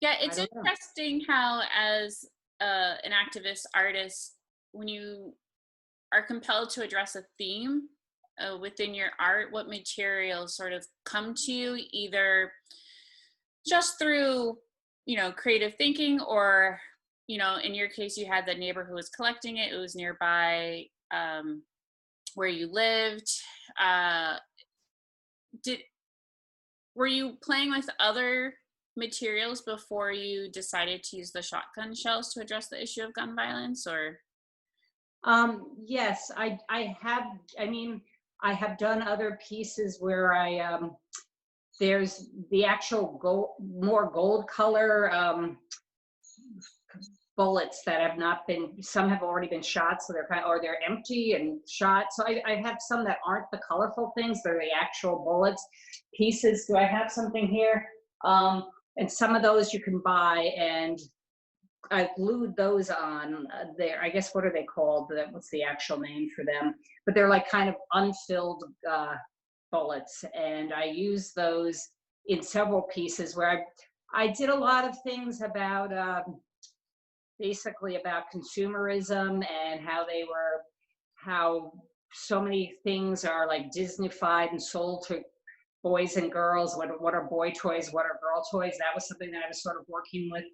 Yeah, I it's don't know. interesting how, as an activist artist, when you are compelled to address a theme within your art, what materials sort of come to you, either just through, creative thinking, or, in your case, you had the neighbor who was collecting it. It was nearby where you lived. Uh, did Were you playing with other materials before you decided to use the shotgun shells to address the issue of gun violence, or? Yes, I have. I mean, I have done other pieces where there's the actual gold, more gold color bullets that have not been. Some have already been shot, so they're or they're empty and shot. So I have some that aren't the colorful things; they're the actual bullets pieces. Do I have something here? And some of those you can buy, and I glued those on there. I guess what are they called? What's the actual name for them? But they're like kind of unfilled bullets, and I use those in several pieces where I did a lot of things about basically about consumerism and how so many things are like Disneyfied and sold to boys and girls. What are boy toys, what are girl toys? That was something that I was sort of working with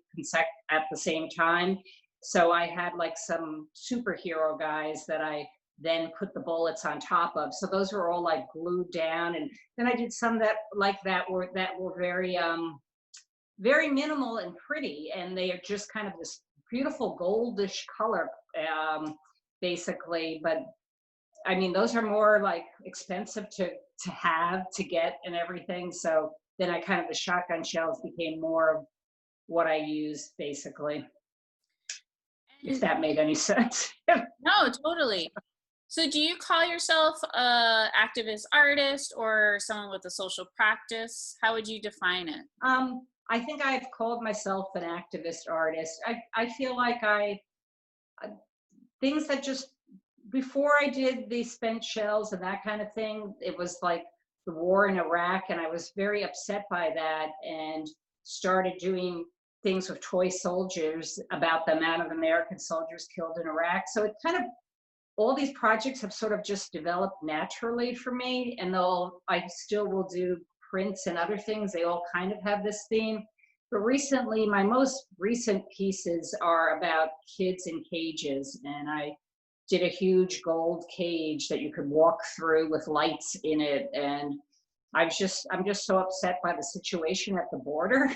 at the same time. So I had like some superhero guys that I then put the bullets on top of, so those were all like glued down. And then I did some that were very minimal and pretty, and they are just kind of this beautiful goldish color, um basically. But I mean, those are more like expensive to have, to get, and everything. So then I kind of the shotgun shells became more of what I use, basically, if And that made any sense. no, totally. So do you call yourself a activist artist or someone with a social practice? How would you define it? I think I've called myself an activist artist. I feel like I things that just before I did the spent shells and that kind of thing, it was like the war in Iraq, and I was very upset by that, and started doing things with toy soldiers about the amount of American soldiers killed in Iraq. So it kind of all these projects have sort of just developed naturally for me, and I still will do prints and other things. They all kind of have this theme. But recently, my most recent pieces are about kids in cages, and I did a huge gold cage that you could walk through with lights in it. And I'm just so upset by the situation at the border.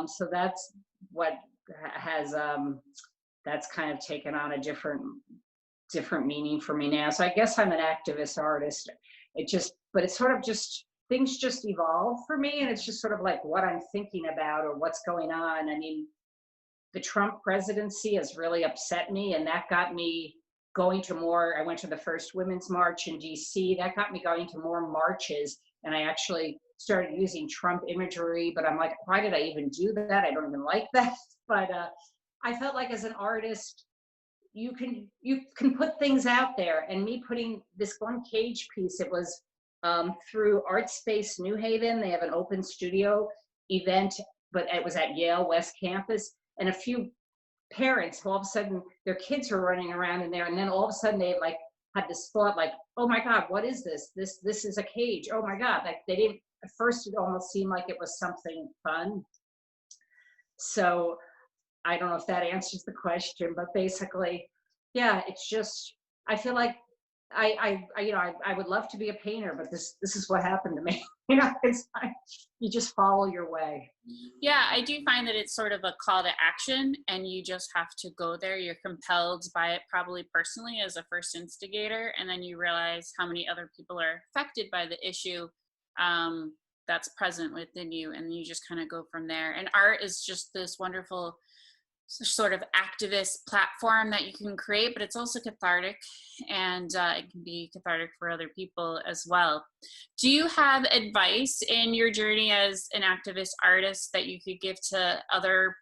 So that's what has that's kind of taken on a different meaning for me now. So I guess I'm an activist artist. But it's sort of just things just evolve for me, and it's just sort of like what I'm thinking about or what's going on. I mean, the Trump presidency has really upset me, and that got me going to more. I went to the first Women's March in DC. That got me going to more marches, and I actually started using Trump imagery. But I'm like, why did I even do that? I don't even like that. But I felt like as an artist, you can put things out there. And me putting this one cage piece, it was through Art Space New Haven. They have an open studio event, but it was at Yale West Campus, and a few parents, all of a sudden their kids were running around in there, and then all of a sudden they like had this thought like, oh my god, what is this is a cage, oh my god. Like, they didn't at first, it almost seemed like it was something fun. So I don't know if that answers the question, but basically, yeah, it's just I feel like I would love to be a painter, but this is what happened to me. It's like you just follow your way. Yeah, I do find that it's sort of a call to action, and you just have to go there. You're compelled by it, probably personally, as a first instigator, and then you realize how many other people are affected by the issue that's present within you, and you just kind of go from there. And art is just this wonderful sort of activist platform that you can create, but it's also cathartic, and it can be cathartic for other people as well. Do you have advice in your journey as an activist artist that you could give to other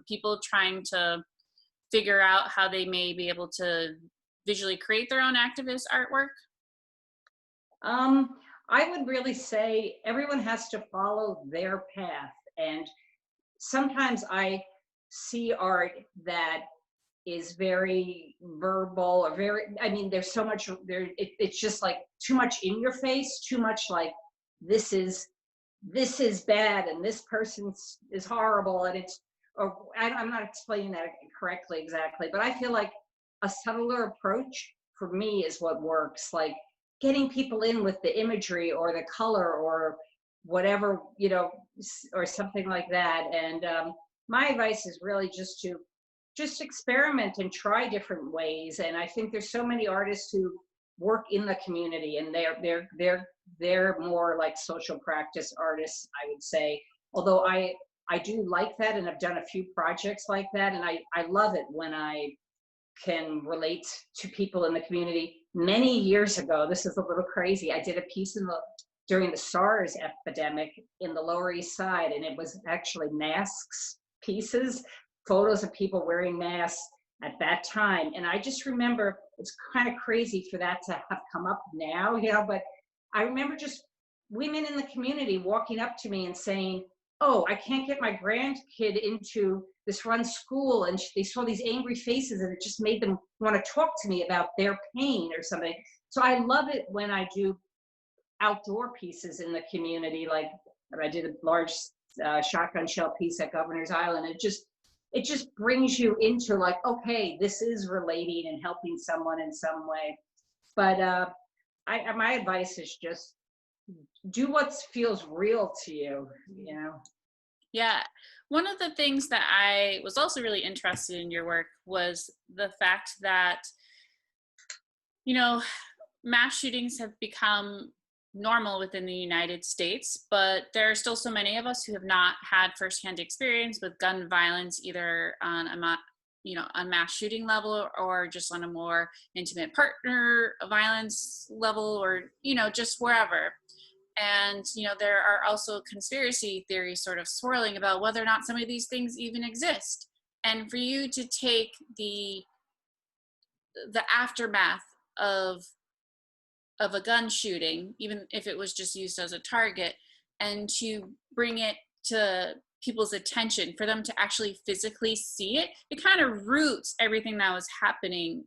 people trying to figure out how they may be able to visually create their own activist artwork? Um, I would really say everyone has to follow their path, and sometimes I see art that is very verbal or very, I mean, there's so much there, it's just like too much in your face, too much like this is this is bad and this person is horrible, and it's, or I'm not explaining that correctly exactly, but I feel like a subtler approach for me is what works, like getting people in with the imagery or the color or whatever, you know, or something like that. And my advice is really just to just experiment and try different ways. And I think there's so many artists who work in the community, and they're more like social practice artists, I would say. Although I do like that, and I've done a few projects like that, and I love it when I can relate to people in the community. Many years ago, this is a little crazy, I did a piece in the during the SARS epidemic in the Lower East Side, and it was actually masks pieces, photos of people wearing masks at that time. And I just remember, it's kind of crazy for that to have come up now, you know, but I remember just women in the community walking up to me and saying, oh, I can't get my grandkid into this run school. And they saw these angry faces, and it just made them want to talk to me about their pain or something. So I love it when I do outdoor pieces in the community, like I did a large shotgun shell piece at Governor's Island. It just brings you into like, okay, this is relating and helping someone in some way. But my advice is just do what feels real to you, you know. Yeah. One of the things that I was also really interested in your work was the fact that, you know, mass shootings have become normal within the United States, but there are still so many of us who have not had firsthand experience with gun violence, either on on mass shooting level, or just on a more intimate partner violence level, or, just wherever. And, there are also conspiracy theories sort of swirling about whether or not some of these things even exist. And for you to take the aftermath of a gun shooting, even if it was just used as a target, and to bring it to people's attention, for them to actually physically see it, it kind of roots everything that was happening,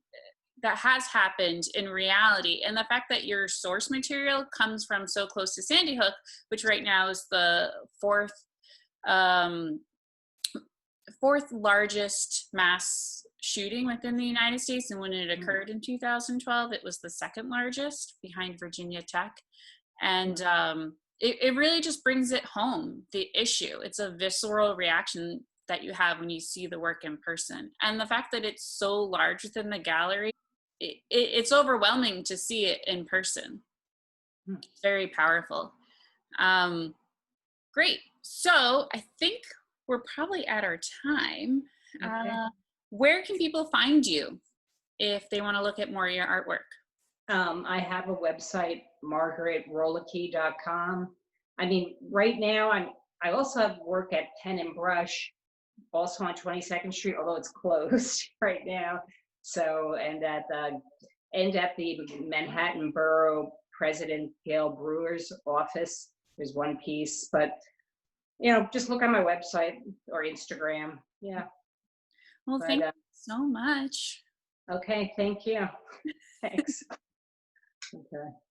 that has happened in reality. And the fact that your source material comes from so close to Sandy Hook, which right now is the fourth largest mass shooting within the United States. And when it occurred in 2012, it was the second largest, behind Virginia Tech. And it really just brings it home, the issue. It's a visceral reaction that you have when you see the work in person. And the fact that it's so large within the gallery, it's overwhelming to see it in person. It's very powerful. Great. So I think we're probably at our time. Okay. Where can people find you if they want to look at more of your artwork? I have a website, margaretroleke.com. I mean, right now I also have work at Pen and Brush, also on 22nd Street, although it's closed right now. So, and at the Manhattan Borough President Gail Brewer's office, there's one piece. But just look on my website or Instagram. Yeah. Well, thank you so much. Okay, thank you. Thanks. Okay.